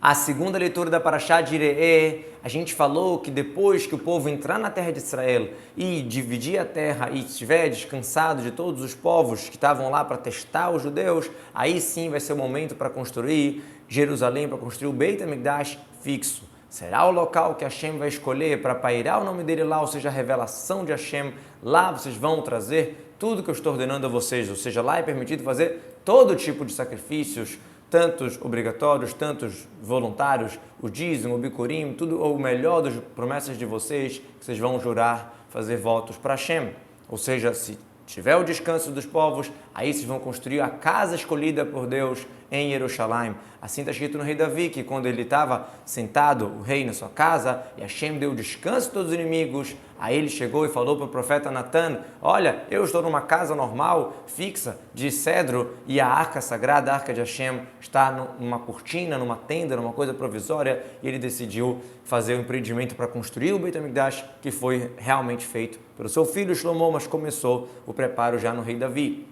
A segunda leitura da Parashá de Re'eh, a gente falou que depois que o povo entrar na terra de Israel e dividir a terra e estiver descansado de todos os povos que estavam lá para testar os judeus, aí sim vai ser o momento para construir Jerusalém, para construir o Beit HaMikdash fixo. Será o local que Hashem vai escolher para pairar o nome dele lá, ou seja, a revelação de Hashem. Lá vocês vão trazer tudo que eu estou ordenando a vocês, ou seja, lá é permitido fazer todo tipo de sacrifícios, tantos obrigatórios, tantos voluntários, o dízimo, o bicurim, tudo o melhor das promessas de vocês, que vocês vão jurar fazer votos para Hashem. Ou seja, se tiver o descanso dos povos, aí vocês vão construir a casa escolhida por Deus em Jerusalém. Assim está escrito no rei Davi, que quando ele estava sentado, o rei na sua casa, e Hashem deu descanso a todos os inimigos, aí ele chegou e falou para o profeta Natan: olha, eu estou numa casa normal, fixa, de cedro, e a arca sagrada, a arca de Hashem, está numa cortina, numa tenda, numa coisa provisória, e ele decidiu fazer o empreendimento para construir o Beit HaMikdash, que foi realmente feito pelo seu filho Shlomo, mas começou o preparo já no rei Davi.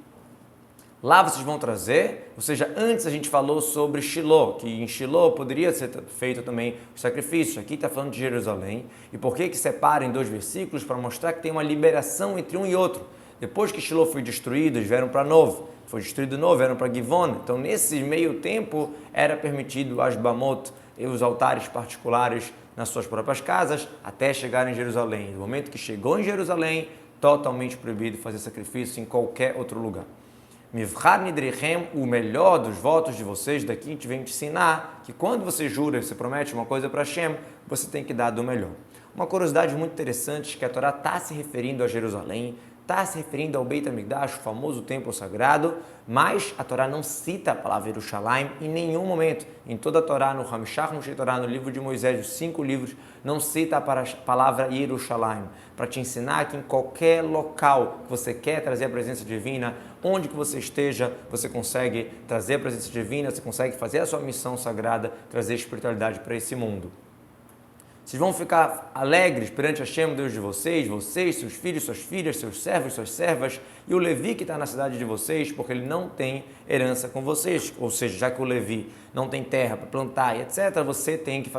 Lá vocês vão trazer, ou seja, antes a gente falou sobre Shiloh, que em Shiloh poderia ser feito também o sacrifício. Aqui está falando de Jerusalém. E por que separa em 2 versículos? Para mostrar que tem uma liberação entre um e outro. Depois que Shiloh foi destruído, eles vieram para Novo. Foi destruído Novo, vieram para Givon. Então, nesse meio tempo, era permitido as Bamot e os altares particulares nas suas próprias casas, até chegar em Jerusalém. No momento que chegou em Jerusalém, totalmente proibido fazer sacrifício em qualquer outro lugar. Mivchar Nidrichem, o melhor dos votos de vocês, daqui a gente vem te ensinar que quando você jura, você promete uma coisa para Hashem, você tem que dar do melhor. Uma curiosidade muito interessante é que a Torá está se referindo a Jerusalém, está se referindo ao Beit HaMikdash, o famoso templo sagrado, mas a Torá não cita a palavra Yerushalayim em nenhum momento. Em toda a Torá, no Hamishach Moshe Torá, no livro de Moisés, os 5 livros, não cita a palavra Yerushalayim, para te ensinar que em qualquer local que você quer trazer a presença divina, onde que você esteja, você consegue trazer a presença divina, você consegue fazer a sua missão sagrada, trazer espiritualidade para esse mundo. Vocês vão ficar alegres perante Hashem, Deus de vocês, seus filhos, suas filhas, seus servos, suas servas, e o Levi que está na cidade de vocês, porque ele não tem herança com vocês. Ou seja, já que o Levi não tem terra para plantar e etc., você tem que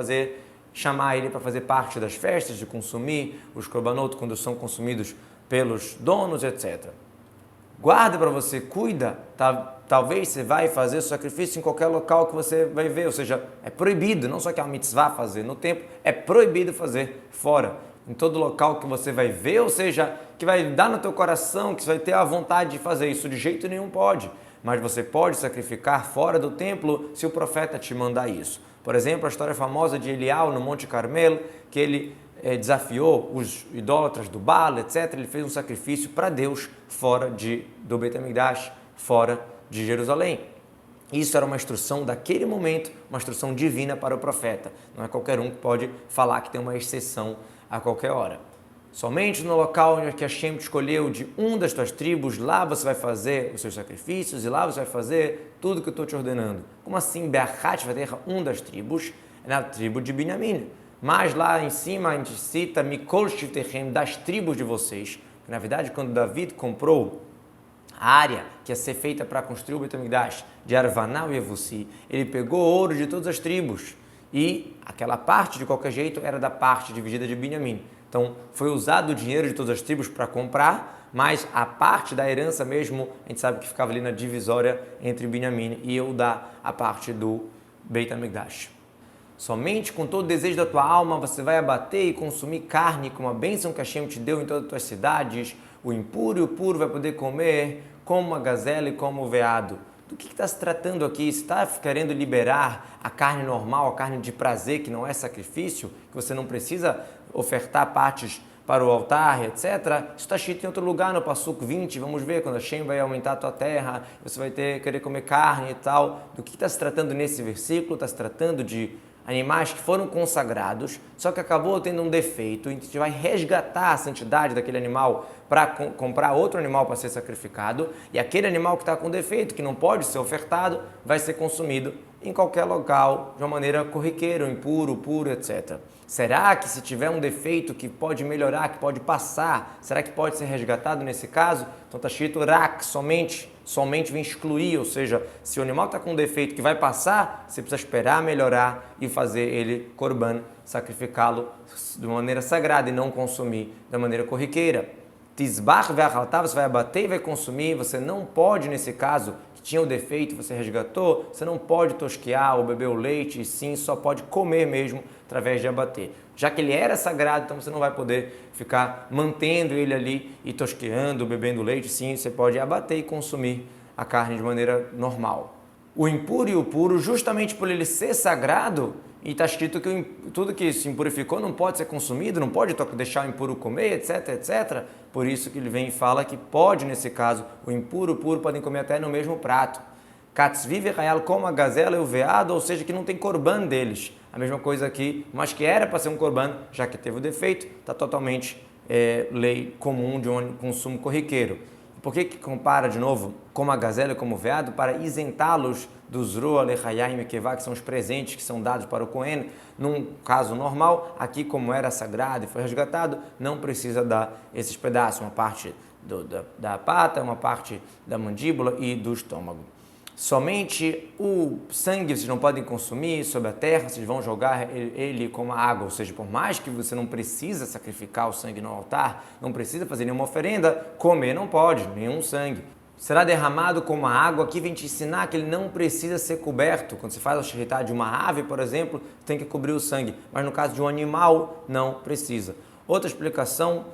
chamar ele para fazer parte das festas, de consumir os korbanot quando são consumidos pelos donos, etc. Guarda para você, cuida, talvez você vai fazer o sacrifício em qualquer local que você vai ver, ou seja, é proibido, não só que é uma mitzvah fazer no templo, é proibido fazer fora, em todo local que você vai ver, ou seja, que vai dar no teu coração, que você vai ter a vontade de fazer isso, de jeito nenhum pode, mas você pode sacrificar fora do templo se o profeta te mandar isso. Por exemplo, a história famosa de Elial no Monte Carmelo, que ele desafiou os idólatras do Baal, etc. Ele fez um sacrifício para Deus fora do Beit HaMikdash, fora de Jerusalém. Isso era uma instrução daquele momento, uma instrução divina para o profeta. Não é qualquer um que pode falar que tem uma exceção a qualquer hora. Somente no local onde Hashem te escolheu de das tuas tribos, lá você vai fazer os seus sacrifícios e lá você vai fazer tudo que eu estou te ordenando. Como assim? Be'achat vai ter das tribos, é na tribo de Binyamin. Mas lá em cima a gente cita Mikol Shiftechem, das tribos de vocês. Na verdade, quando David comprou a área que ia ser feita para construir o Beit HaMikdash de Arvaná e Yevusi, ele pegou ouro de todas as tribos e aquela parte, de qualquer jeito, era da parte dividida de Binyamin. Então, foi usado o dinheiro de todas as tribos para comprar, mas a parte da herança mesmo, a gente sabe que ficava ali na divisória entre Binyamin e Eudá, a parte do Beit HaMikdash. Somente com todo o desejo da tua alma você vai abater e consumir carne como a bênção que Hashem te deu em todas as tuas cidades. O impuro e o puro vai poder comer como a gazela e como o veado. Do que está se tratando aqui? Se está querendo liberar a carne normal, a carne de prazer, que não é sacrifício, que você não precisa ofertar partes para o altar, etc. Isso está escrito em outro lugar, no Passuco 20, vamos ver, quando Hashem vai aumentar a tua terra, você vai querer comer carne e tal. Do que está se tratando nesse versículo? Está se tratando de animais que foram consagrados, só que acabou tendo um defeito, e a gente vai resgatar a santidade daquele animal para comprar outro animal para ser sacrificado, e aquele animal que está com defeito, que não pode ser ofertado, vai ser consumido em qualquer local, de uma maneira corriqueira, impuro, puro, etc. Será que se tiver um defeito que pode melhorar, que pode passar, será que pode ser resgatado nesse caso? Então está escrito rak, somente vem excluir, ou seja, se o animal está com um defeito que vai passar, você precisa esperar melhorar e fazer ele korban, sacrificá-lo de maneira sagrada e não consumir da maneira corriqueira. Tizbach ve'achaltá, você vai abater e vai consumir, você não pode, nesse caso, que tinha o defeito, você resgatou, você não pode tosquear ou beber o leite, e sim, só pode comer mesmo através de abater. Já que ele era sagrado, então você não vai poder ficar mantendo ele ali e tosqueando, bebendo leite, sim, você pode abater e consumir a carne de maneira normal. O impuro e o puro, justamente por ele ser sagrado, e está escrito que tudo que se impurificou não pode ser consumido, não pode deixar o impuro comer, etc, etc. Por isso que ele vem e fala que pode, nesse caso, o impuro e o puro podem comer até no mesmo prato. Katzviv e como a gazela e o veado, ou seja, que não tem korban deles. A mesma coisa aqui, mas que era para ser um korban, já que teve o defeito, está totalmente lei comum de um consumo corriqueiro. Por que compara de novo como a gazela e como o veado? Para isentá-los dos roa, lechayim e kevá, que são os presentes que são dados para o Cohen. Num caso normal, aqui como era sagrado e foi resgatado, não precisa dar esses pedaços, uma parte da pata, uma parte da mandíbula e do estômago. Somente o sangue vocês não podem consumir sobre a terra, vocês vão jogar ele como água, ou seja, por mais que você não precisa sacrificar o sangue no altar, não precisa fazer nenhuma oferenda, comer não pode, nenhum sangue. Será derramado como a água, aqui vem te ensinar que ele não precisa ser coberto. Quando você faz a shritá de uma ave, por exemplo, tem que cobrir o sangue, mas no caso de um animal, não precisa. Outra explicação,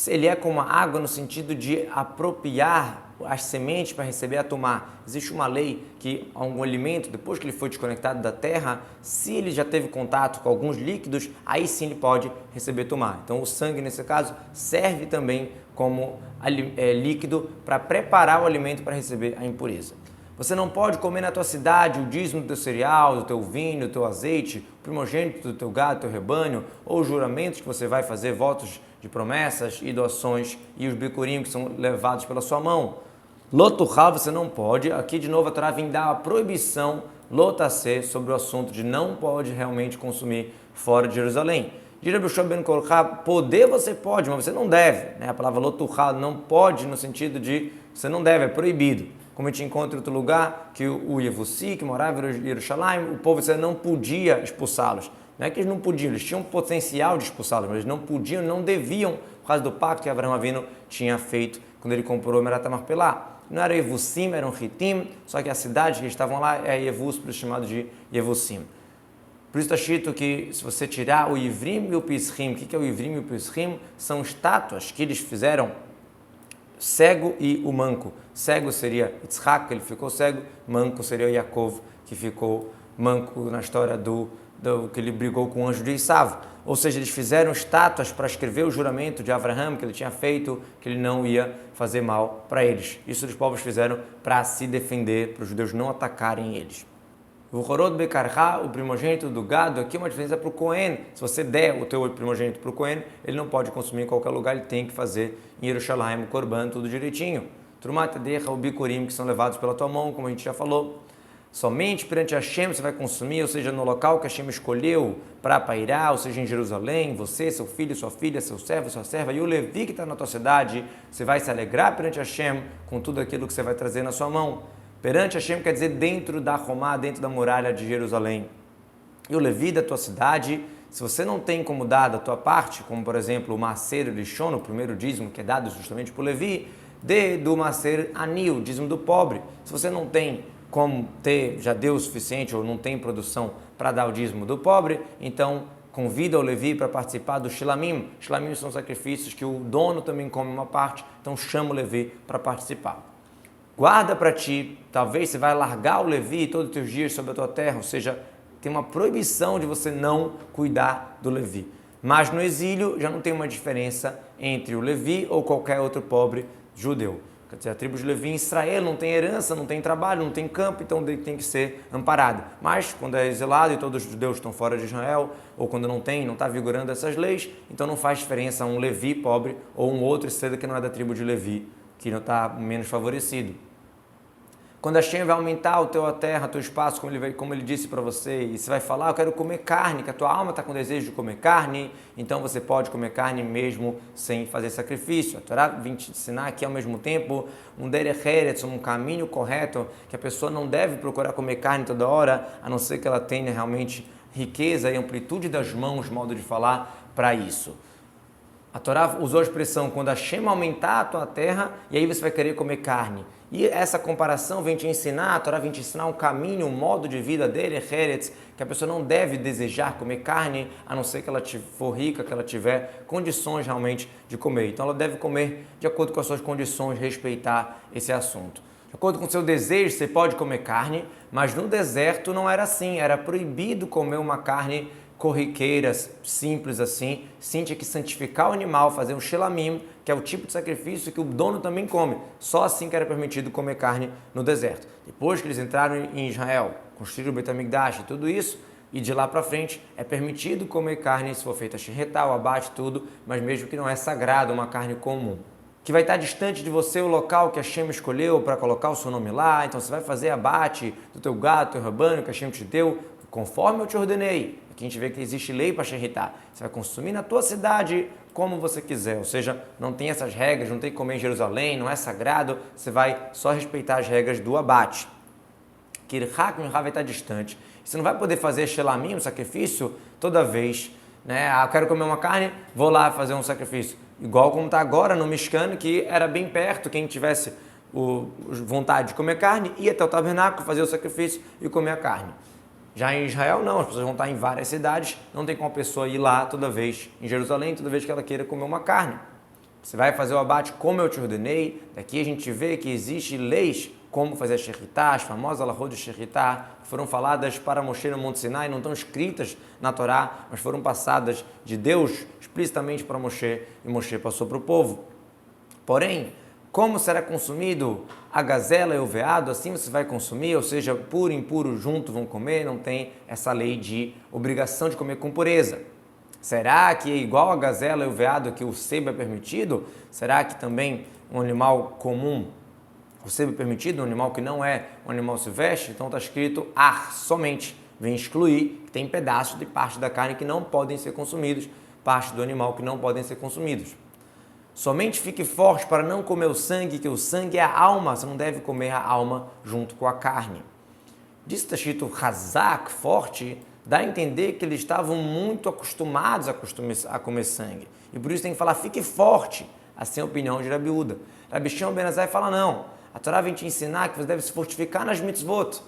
ele é como a água no sentido de apropriar as sementes para receber a tomar. Existe uma lei que algum alimento, depois que ele foi desconectado da terra, se ele já teve contato com alguns líquidos, aí sim ele pode receber tomar. Então o sangue, nesse caso, serve também como líquido para preparar o alimento para receber a impureza. Você não pode comer na tua cidade o dízimo do teu cereal, do teu vinho, do teu azeite, o primogênito do teu gado, do teu rebanho, ou os juramentos que você vai fazer, votos de promessas e doações, e os bicurim que são levados pela sua mão. Lotuchal você não pode. Aqui de novo a Torá vem dar a proibição lotacê sobre o assunto de não pode realmente consumir fora de Jerusalém. Poder você pode, mas você não deve. A palavra lotuchal não pode no sentido de você não deve, é proibido. Como a gente encontra em outro lugar, que o Yevussi, que morava em Jerusalém, o povo você não podia expulsá-los. Não é que eles não podiam, eles tinham potencial de expulsá-los, mas eles não podiam, não deviam, por causa do pacto que Abraão Avinu tinha feito quando ele comprou Merat Marpelá. Não era Yevussim, eram Hitim, só que a cidade que eles estavam lá é Yevus, por isso chamado de Yevussim. Por isso está escrito que se você tirar o Ivrim e o Pisrim, o que é o Ivrim e o Pisrim? São estátuas que eles fizeram, cego e o manco. Cego seria Yitzhak, que ele ficou cego, manco seria Yaakov, que ficou manco na história que ele brigou com o anjo de Esav. Ou seja, eles fizeram estátuas para escrever o juramento de Abraham, que ele tinha feito, que ele não ia fazer mal para eles. Isso os povos fizeram para se defender, para os judeus não atacarem eles. O Horod Bekarha, o primogênito do gado, aqui é uma diferença para o Cohen. Se você der o teu primogênito para o Cohen, ele não pode consumir em qualquer lugar, ele tem que fazer em Yerushalayim, o Korban, tudo direitinho. Trumat Decha, o Bikurim, que são levados pela tua mão, como a gente já falou. Somente perante Hashem você vai consumir, ou seja, no local que Hashem escolheu para pairar, ou seja, em Jerusalém, você, seu filho, sua filha, seu servo, sua serva, e o Levi que está na tua cidade, você vai se alegrar perante Hashem com tudo aquilo que você vai trazer na sua mão. Perante Hashem quer dizer dentro da Romá, dentro da muralha de Jerusalém. E o Levi da tua cidade, se você não tem como dar da tua parte, como por exemplo o Maser Rishon, o primeiro dízimo que é dado justamente por Levi, dê do Maser Ani, o dízimo do pobre. Se você não tem como ter, já deu o suficiente ou não tem produção para dar o dízimo do pobre, então convida o Levi para participar do Shilamim. Shilamim são sacrifícios que o dono também come uma parte, então chama o Levi para participar. Guarda para ti, talvez você vai largar o Levi todos os teus dias sobre a tua terra, ou seja, tem uma proibição de você não cuidar do Levi. Mas no exílio já não tem uma diferença entre o Levi ou qualquer outro pobre judeu. Quer dizer, a tribo de Levi em Israel não tem herança, não tem trabalho, não tem campo, então tem que ser amparado. Mas quando é exilado e todos os judeus estão fora de Israel, ou quando não está vigorando essas leis, então não faz diferença um Levi pobre ou um outro estrela que não é da tribo de Levi, que não está menos favorecido. Quando Hashem vai aumentar a terra, o teu espaço, como ele disse para você, e você vai falar, eu quero comer carne, que a tua alma está com desejo de comer carne, então você pode comer carne mesmo sem fazer sacrifício. A Torá vem te ensinar que, ao mesmo tempo, um derech eretz, um caminho correto, que a pessoa não deve procurar comer carne toda hora, a não ser que ela tenha realmente riqueza e amplitude das mãos, modo de falar, para isso. A Torá usou a expressão quando Hashem aumentar a tua terra, e aí você vai querer comer carne. E essa comparação vem te ensinar, a Torá vem te ensinar um caminho, um modo de vida dele, Eretz, que a pessoa não deve desejar comer carne, a não ser que ela for rica, que ela tiver condições realmente de comer. Então ela deve comer de acordo com as suas condições, respeitar esse assunto. De acordo com o seu desejo, você pode comer carne, mas no deserto não era assim, era proibido comer uma carne corriqueiras, simples assim, sim, tinha que santificar o animal, fazer um shelamim, que é o tipo de sacrifício que o dono também come. Só assim que era permitido comer carne no deserto. Depois que eles entraram em Israel, construíram o Beit HaMikdash e tudo isso, e de lá para frente é permitido comer carne se for feita shirretá, o abate, tudo, mas mesmo que não é sagrado, uma carne comum. Que vai estar distante de você o local que Hashem escolheu para colocar o seu nome lá, então você vai fazer abate do teu gato, teu rebanho que Hashem te deu, conforme eu te ordenei. Aqui a gente vê que existe lei para shirritá. Você vai consumir na tua cidade como você quiser, ou seja, não tem essas regras, não tem que comer em Jerusalém, não é sagrado, você vai só respeitar as regras do abate. Kirhak Minha vai estar distante. Você não vai poder fazer shelamim, um sacrifício, toda vez, né? Ah, eu quero comer uma carne, vou lá fazer um sacrifício. Igual como está agora no Mishkan, que era bem perto, quem tivesse vontade de comer carne, ia até o tabernáculo, fazer o sacrifício e comer a carne. Já em Israel, não, as pessoas vão estar em várias cidades, não tem como a pessoa ir lá toda vez, em Jerusalém, toda vez que ela queira comer uma carne. Você vai fazer o abate como eu te ordenei, daqui a gente vê que existem leis como fazer a shirritá, as famosas alahot de shirritá, que foram faladas para Moshe no Monte Sinai, não estão escritas na Torá, mas foram passadas de Deus explicitamente para Moshe, e Moshe passou para o povo. Porém, como será consumido a gazela e o veado, assim você vai consumir, ou seja, puro e impuro junto vão comer, não tem essa lei de obrigação de comer com pureza. Será que é igual a gazela e o veado que o sebo é permitido? Será que também um animal comum, o sebo é permitido, um animal que não é um animal silvestre? Então está escrito somente, vem excluir, que tem pedaços de parte da carne que não podem ser consumidos, parte do animal que não podem ser consumidos. Somente fique forte para não comer o sangue, que o sangue é a alma, você não deve comer a alma junto com a carne. Disso está escrito hazak, forte, dá a entender que eles estavam muito acostumados a comer sangue. E por isso tem que falar, fique forte, assim é a opinião de Rabi Uda. Rabi Shimon ben Azai fala, não, a Torá vem te ensinar que você deve se fortificar nas mitzvot.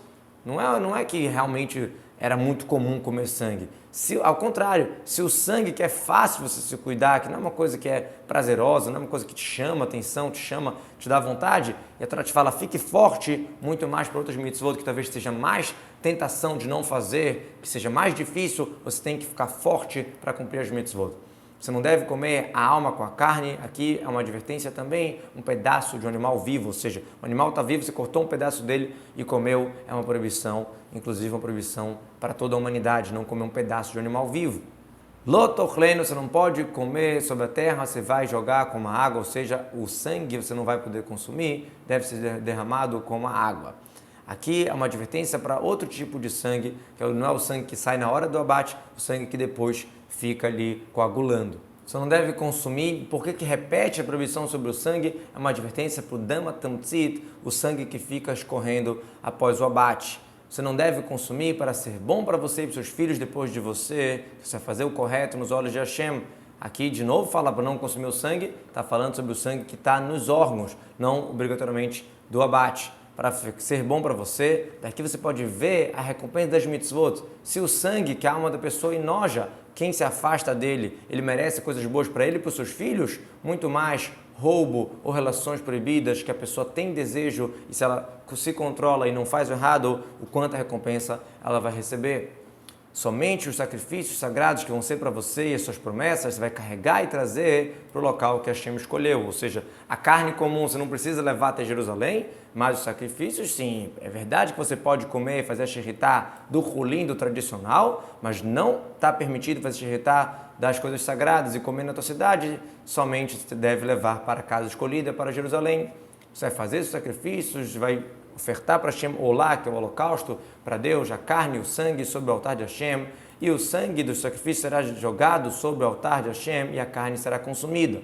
Não é que realmente era muito comum comer sangue. Ao contrário, se o sangue que é fácil você se cuidar, que não é uma coisa que é prazerosa, não é uma coisa que te chama atenção, te dá vontade, e a Torá te fala, fique forte, muito mais para outras mitzvot, que talvez seja mais tentação de não fazer, que seja mais difícil, você tem que ficar forte para cumprir as mitzvot. Você não deve comer a alma com a carne, aqui é uma advertência também, um pedaço de um animal vivo, ou seja, o animal está vivo, você cortou um pedaço dele e comeu, é uma proibição, inclusive uma proibição para toda a humanidade, não comer um pedaço de um animal vivo. Lotochleno, você não pode comer sobre a terra, você vai jogar como a água, ou seja, o sangue você não vai poder consumir, deve ser derramado como a água. Aqui é uma advertência para outro tipo de sangue, que não é o sangue que sai na hora do abate, o sangue que depois fica ali coagulando. Você não deve consumir, por que repete a proibição sobre o sangue? É uma advertência para o dama tamtzit, o sangue que fica escorrendo após o abate. Você não deve consumir para ser bom para você e para seus filhos depois de você, você vai fazer o correto nos olhos de Hashem. Aqui, de novo, fala para não consumir o sangue, está falando sobre o sangue que está nos órgãos, não obrigatoriamente do abate. Para ser bom para você, daqui você pode ver a recompensa das mitzvot. Se o sangue que a alma da pessoa enoja, quem se afasta dele, ele merece coisas boas para ele e para os seus filhos, muito mais roubo ou relações proibidas que a pessoa tem desejo e se ela se controla e não faz o errado, o quanto a recompensa ela vai receber. Somente os sacrifícios sagrados que vão ser para você e as suas promessas, você vai carregar e trazer para o local que Hashem escolheu. Ou seja, a carne comum você não precisa levar até Jerusalém, mas os sacrifícios sim. É verdade que você pode comer e fazer a shirritá do hulim, do tradicional, mas não está permitido fazer shirritá das coisas sagradas e comer na tua cidade, somente você deve levar para a casa escolhida, para Jerusalém. Você vai fazer os sacrifícios, vai ofertar para Hashem olá, que é o holocausto para Deus, a carne e o sangue sobre o altar de Hashem, e o sangue do sacrifício será jogado sobre o altar de Hashem e a carne será consumida.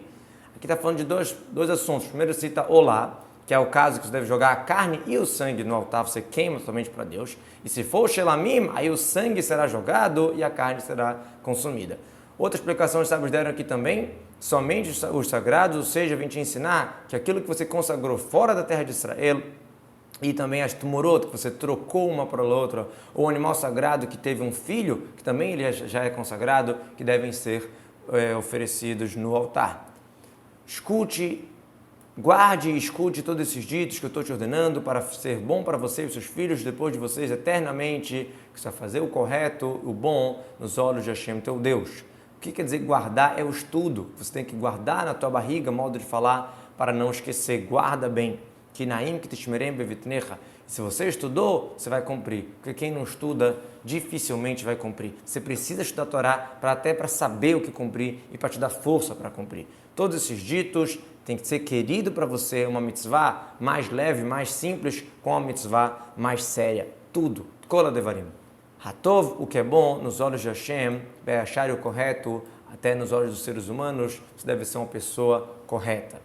Aqui está falando de dois assuntos. Primeiro cita olá, que é o caso que você deve jogar a carne e o sangue no altar, você queima somente para Deus. E se for o shelamim, aí o sangue será jogado e a carne será consumida. Outra explicação os sábios deram aqui também, somente os sagrados, ou seja, vim te ensinar que aquilo que você consagrou fora da terra de Israel, e também as tumorot, que você trocou uma para a outra, ou o animal sagrado que teve um filho, que também ele já é consagrado, que devem ser oferecidos no altar. Guarde e escute todos esses ditos que eu estou te ordenando para ser bom para você e os seus filhos depois de vocês eternamente, que você vai fazer o correto, o bom nos olhos de Hashem, teu Deus. O que quer dizer guardar? É o estudo. Você tem que guardar na tua barriga, modo de falar, para não esquecer. Guarda bem. Kinaim que tishmerem bevitnecha. Se você estudou, você vai cumprir. Porque quem não estuda, dificilmente vai cumprir. Você precisa estudar a Torá até para saber o que cumprir e para te dar força para cumprir. Todos esses ditos tem que ser querido para você, uma mitzvah mais leve, mais simples, com uma mitzvah mais séria. Tudo. Kola devarim. Hatov, o que é bom nos olhos de Hashem, achar o correto, até nos olhos dos seres humanos, você deve ser uma pessoa correta.